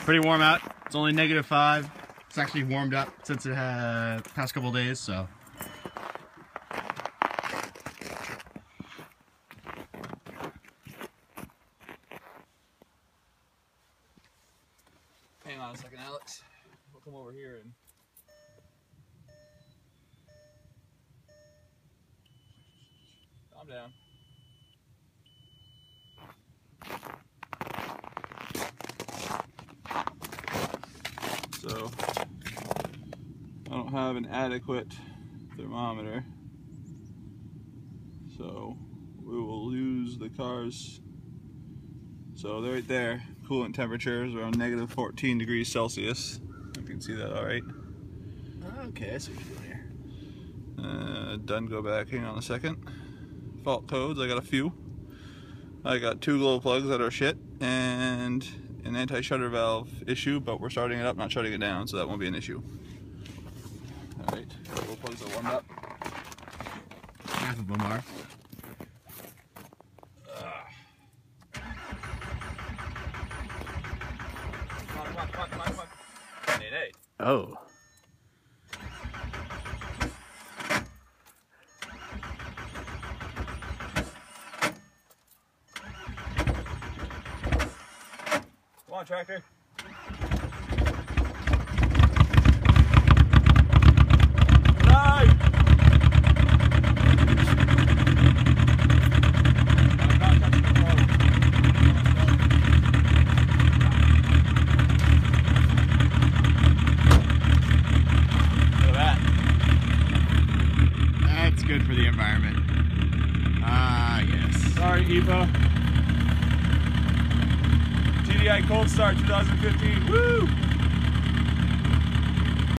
Pretty warm out. It's only -5. It's actually warmed up since it had past couple days, so. Hang on a second, Alex. We'll come over here and. Calm down. So, I don't have an adequate thermometer, so we will lose the car's. So right there, coolant temperature is around -14 degrees Celsius. You can see that all right. Okay, I see what you're doing here. Done, go back, hang on a second. Fault codes, I got a few. I got 2 glow plugs that are shit, and an anti-shutter valve issue, but we're starting it up, not shutting it down, so that won't be an issue. Alright, glow plugs are warmed up. Half of them are. Come on. 8. Oh. Come on, tractor. Right. I'm not touching the throttle. Look at that. That's good for the environment. Ah, yes. Sorry, Eva. TDI Cold Start 2015. Woo!